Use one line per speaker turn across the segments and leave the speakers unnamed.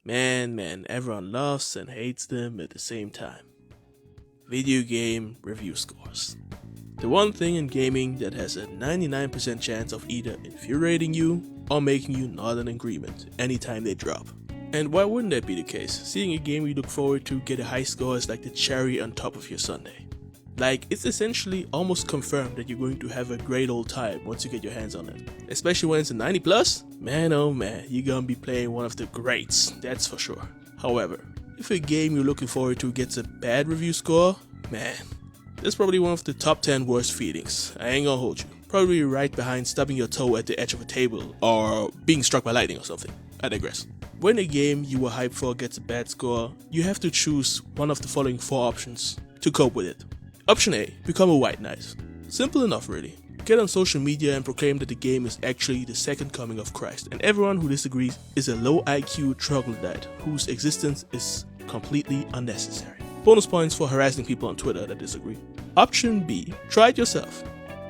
Man, everyone loves and hates them at the same time. Video game review scores. The one thing in gaming that has a 99% chance of either infuriating you or making you nod in agreement anytime they drop. And why wouldn't that be the case? Seeing a game you look forward to get a high score is like the cherry on top of your sundae. Like, it's essentially almost confirmed that you're going to have a great old time once you get your hands on it. Especially when it's a 90 plus, man oh man, you're gonna be playing one of the greats, that's for sure. However, if a game you're looking forward to gets a bad review score, man, that's probably one of the top 10 worst feelings. I ain't gonna hold you. Probably right behind stubbing your toe at the edge of a table or being struck by lightning or something. I digress. When a game you were hyped for gets a bad score, you have to choose one of the following 4 options to cope with it. Option A, become a white knight. Simple enough really. Get on social media and proclaim that the game is actually the second coming of Christ, and everyone who disagrees is a low IQ troglodyte whose existence is completely unnecessary. Bonus points for harassing people on Twitter that disagree. Option B, try it yourself.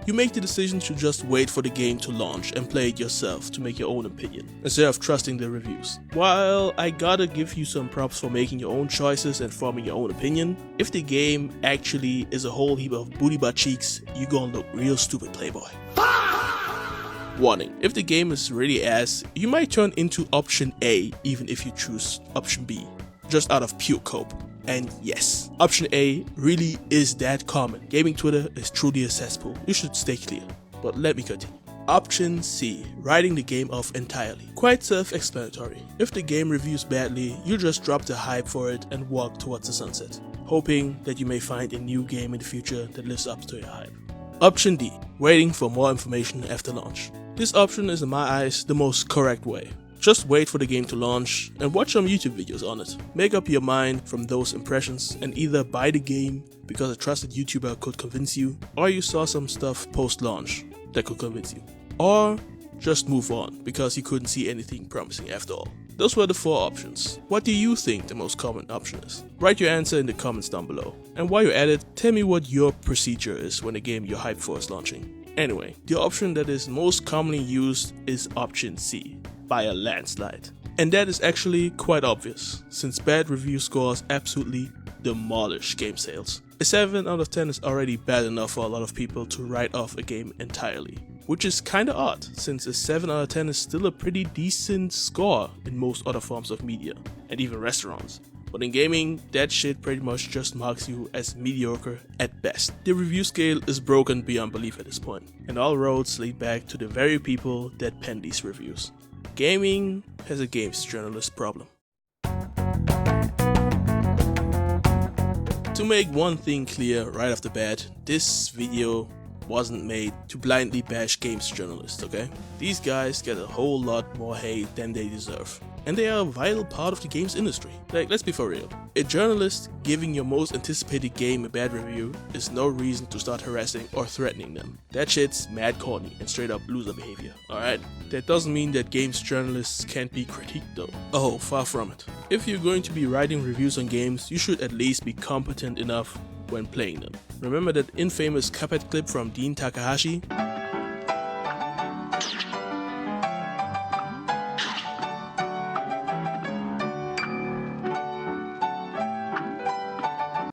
You make the decision to just wait for the game to launch and play it yourself to make your own opinion, instead of trusting the reviews. While I gotta give you some props for making your own choices and forming your own opinion, if the game actually is a whole heap of booty butt cheeks, you gonna look real stupid, playboy. Warning, if the game is really ass, you might turn into option A even if you choose option B, just out of pure cope. And yes, option A really is that common. Gaming Twitter is truly a cesspool. You should stay clear. But let me continue. Option C, writing the game off entirely. Quite self-explanatory. If the game reviews badly, you just drop the hype for it and walk towards the sunset, hoping that you may find a new game in the future that lives up to your hype. Option D, waiting for more information after launch. This option is in my eyes the most correct way. Just wait for the game to launch and watch some YouTube videos on it. Make up your mind from those impressions and either buy the game because a trusted YouTuber could convince you, or you saw some stuff post-launch that could convince you. Or just move on because you couldn't see anything promising after all. Those were the 4 options. What do you think the most common option is? Write your answer in the comments down below. And while you're at it, tell me what your procedure is when a game you're hyped for is launching. Anyway, the option that is most commonly used is option C, by a landslide. And that is actually quite obvious, since bad review scores absolutely demolish game sales. A 7 out of 10 is already bad enough for a lot of people to write off a game entirely, which is kinda odd, since a 7 out of 10 is still a pretty decent score in most other forms of media, and even restaurants. But in gaming, that shit pretty much just marks you as mediocre at best. The review scale is broken beyond belief at this point, and all roads lead back to the very people that pen these reviews. Gaming has a games journalist problem. To make one thing clear right off the bat, this video wasn't made to blindly bash games journalists, okay? These guys get a whole lot more hate than they deserve. And they are a vital part of the games industry. Like, let's be for real. A journalist giving your most anticipated game a bad review is no reason to start harassing or threatening them. That shit's mad corny and straight up loser behavior, alright? That doesn't mean that games journalists can't be critiqued though. Oh, far from it. If you're going to be writing reviews on games, you should at least be competent enough when playing them. Remember that infamous Cuphead clip from Dean Takahashi?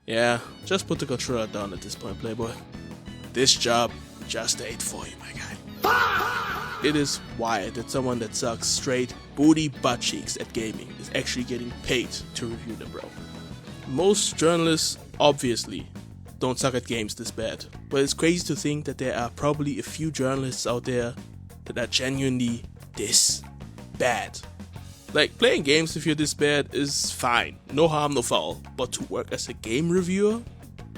Yeah, just put the controller down at this point, playboy. This job just ain't for you, my guy. It is wild that someone that sucks straight booty butt cheeks at gaming is actually getting paid to review them, bro. Most journalists obviously don't suck at games this bad, but it's crazy to think that there are probably a few journalists out there that are genuinely this bad. Like, playing games if you're this bad is fine, no harm, no foul, but to work as a game reviewer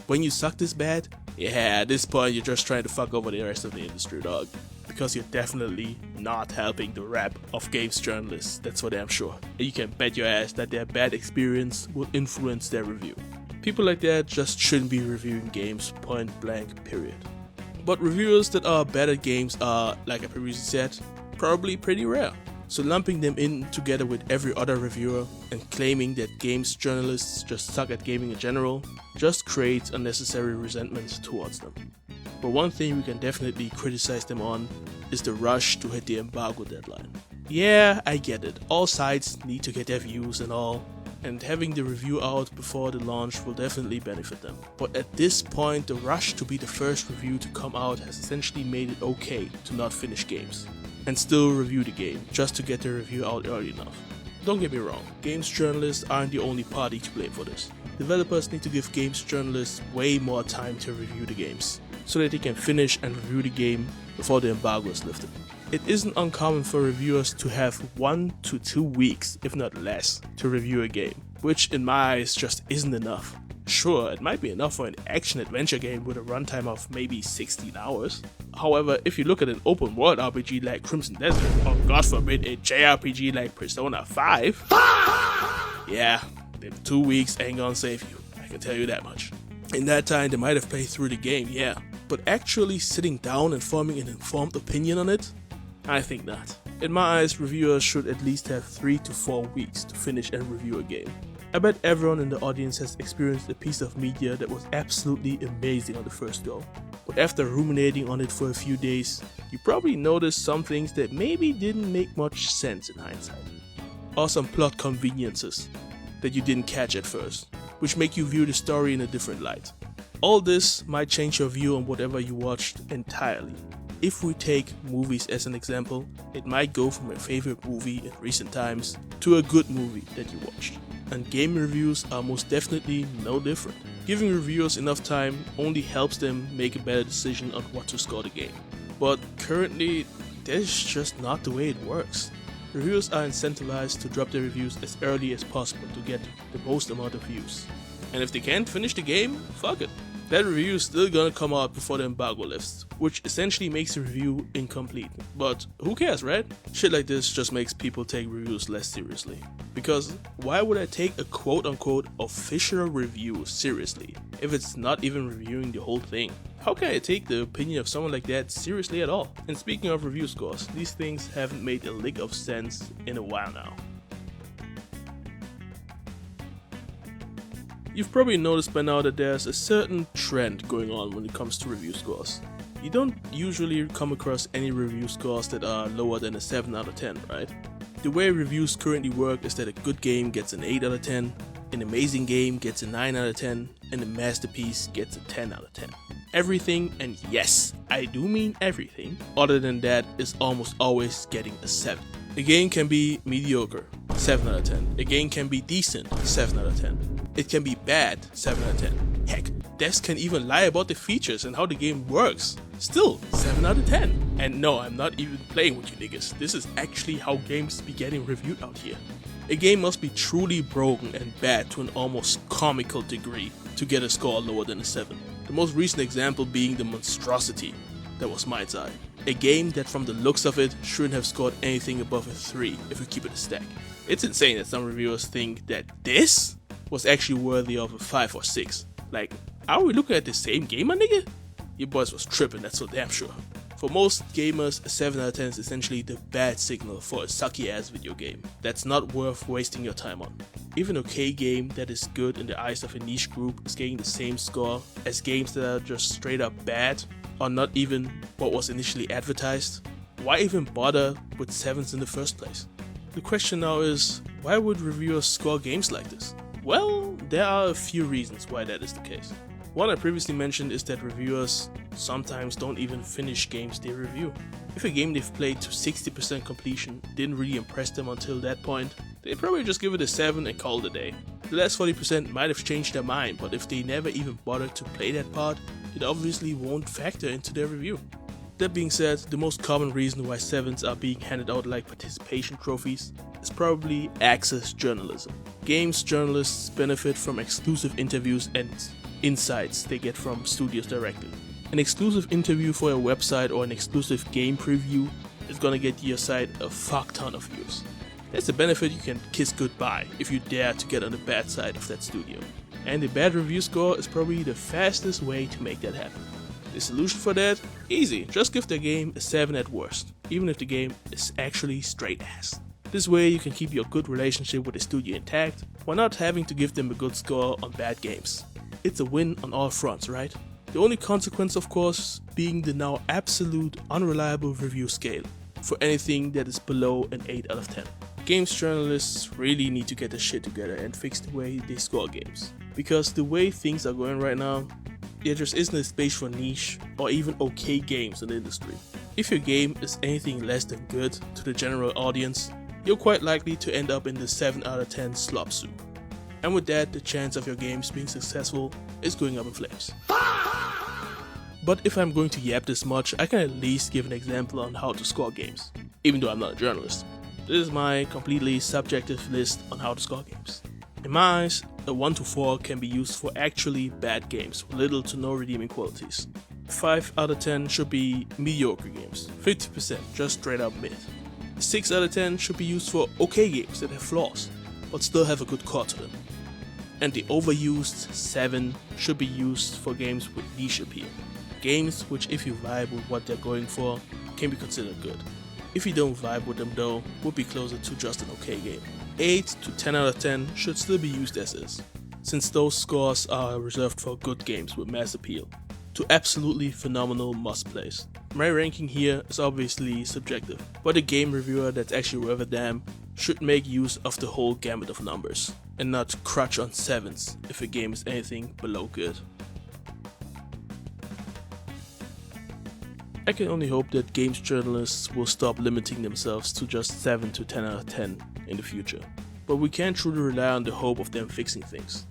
when you suck this bad, yeah, at this point you're just trying to fuck over the rest of the industry, dog. Because you're definitely not helping the rap of games journalists, that's for damn sure. And you can bet your ass that their bad experience will influence their review. People like that just shouldn't be reviewing games, point blank, period. But reviewers that are bad at games are, like I previously said, probably pretty rare. So lumping them in together with every other reviewer and claiming that games journalists just suck at gaming in general just creates unnecessary resentment towards them. But one thing we can definitely criticize them on is the rush to hit the embargo deadline. Yeah, I get it. All sites need to get their views and all, and having the review out before the launch will definitely benefit them. But at this point, the rush to be the first review to come out has essentially made it okay to not finish games and still review the game just to get the review out early enough. Don't get me wrong, games journalists aren't the only party to blame for this. Developers need to give games journalists way more time to review the games, so that they can finish and review the game before the embargo is lifted. It isn't uncommon for reviewers to have 1 to 2 weeks, if not less, to review a game, which in my eyes just isn't enough. Sure, it might be enough for an action-adventure game with a runtime of maybe 16 hours. However, if you look at an open-world RPG like Crimson Desert, or God forbid a JRPG like Persona 5, yeah, then 2 weeks ain't gonna save you, I can tell you that much. In that time, they might have played through the game, yeah, but actually sitting down and forming an informed opinion on it? I think not. In my eyes, reviewers should at least have 3 to 4 weeks to finish and review a game. I bet everyone in the audience has experienced a piece of media that was absolutely amazing on the first go, but after ruminating on it for a few days, you probably noticed some things that maybe didn't make much sense in hindsight, or some plot conveniences that you didn't catch at first, which make you view the story in a different light. All this might change your view on whatever you watched entirely. If we take movies as an example, it might go from a favorite movie in recent times to a good movie that you watched. And game reviews are most definitely no different. Giving reviewers enough time only helps them make a better decision on what to score the game. But currently, that's just not the way it works. Reviewers are incentivized to drop their reviews as early as possible to get the most amount of views. And if they can't finish the game, fuck it. That review is still gonna come out before the embargo lifts, which essentially makes the review incomplete. But who cares, right? Shit like this just makes people take reviews less seriously. Because why would I take a quote-unquote official review seriously if it's not even reviewing the whole thing? How can I take the opinion of someone like that seriously at all? And speaking of review scores, these things haven't made a lick of sense in a while now. You've probably noticed by now that there's a certain trend going on when it comes to review scores. You don't usually come across any review scores that are lower than a 7 out of 10, right? The way reviews currently work is that a good game gets an 8 out of 10, an amazing game gets a 9 out of 10, and a masterpiece gets a 10 out of 10. Everything, and yes, I do mean everything, other than that is almost always getting a 7. A game can be mediocre, 7 out of 10. A game can be decent, 7 out of 10. It can be bad, 7 out of 10. Heck, devs can even lie about the features and how the game works. Still, 7 out of 10. And no, I'm not even playing with you niggas. This is actually how games be getting reviewed out here. A game must be truly broken and bad to an almost comical degree to get a score lower than a 7. The most recent example being the monstrosity that was Mind's Eye. A game that from the looks of it shouldn't have scored anything above a 3 if we keep it a stack. It's insane that some reviewers think that this was actually worthy of a 5 or 6. Like, are we looking at the same game, my nigga? Your boys was tripping, that's so damn sure. For most gamers, a 7 out of 10 is essentially the bad signal for a sucky ass video game that's not worth wasting your time on. If an okay game that is good in the eyes of a niche group is getting the same score as games that are just straight up bad, or not even what was initially advertised, why even bother with 7s in the first place? The question now is, why would reviewers score games like this? Well, there are a few reasons why that is the case. One I previously mentioned is that reviewers sometimes don't even finish games they review. If a game they've played to 60% completion didn't really impress them until that point, they probably just give it a 7 and call it a day. The last 40% might have changed their mind, but if they never even bothered to play that part, it obviously won't factor into their review. That being said, the most common reason why 7s are being handed out like participation trophies is probably access journalism. Games journalists benefit from exclusive interviews and insights they get from studios directly. An exclusive interview for a website or an exclusive game preview is gonna get your site a fuck ton of views. That's a benefit you can kiss goodbye if you dare to get on the bad side of that studio. And a bad review score is probably the fastest way to make that happen. The solution for that? Easy, just give the game a 7 at worst, even if the game is actually straight ass. This way you can keep your good relationship with the studio intact while not having to give them a good score on bad games. It's a win on all fronts, right? The only consequence, of course, being the now absolute unreliable review scale. for anything that is below an 8 out of 10. Games journalists really need to get their shit together and fix the way they score games. Because the way things are going right now, there just isn't a space for niche or even okay games in the industry. If your game is anything less than good to the general audience, you're quite likely to end up in the 7 out of 10 slop soup. And with that, the chance of your games being successful is going up in flames. But if I'm going to yap this much, I can at least give an example on how to score games, even though I'm not a journalist. This is my completely subjective list on how to score games. In my eyes, a 1 to 4 can be used for actually bad games with little to no redeeming qualities. 5 out of 10 should be mediocre games, 50% just straight up mid. 6 out of 10 should be used for okay games that have flaws, but still have a good core to them. And the overused 7 should be used for games with niche appeal. Games which, if you vibe with what they're going for, can be considered good. If you don't vibe with them though, would be closer to just an okay game. 8 to 10 out of 10 should still be used as is, since those scores are reserved for good games with mass appeal, to absolutely phenomenal must-plays. My ranking here is obviously subjective, but a game reviewer that's actually worth a damn should make use of the whole gamut of numbers, and not crutch on 7s if a game is anything below good. I can only hope that games journalists will stop limiting themselves to just 7 to 10 out of 10 in the future, but we can't truly rely on the hope of them fixing things.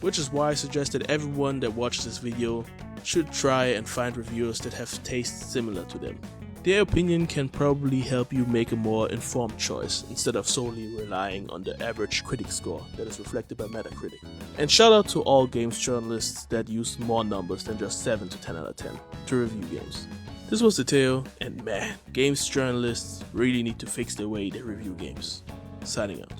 Which is why I suggest that everyone that watches this video should try and find reviewers that have tastes similar to them. Their opinion can probably help you make a more informed choice instead of solely relying on the average critic score that is reflected by Metacritic. And shout out to all games journalists that use more numbers than just 7 to 10 out of 10 to review games. This was the tale, and man, games journalists really need to fix the way they review games. Signing out.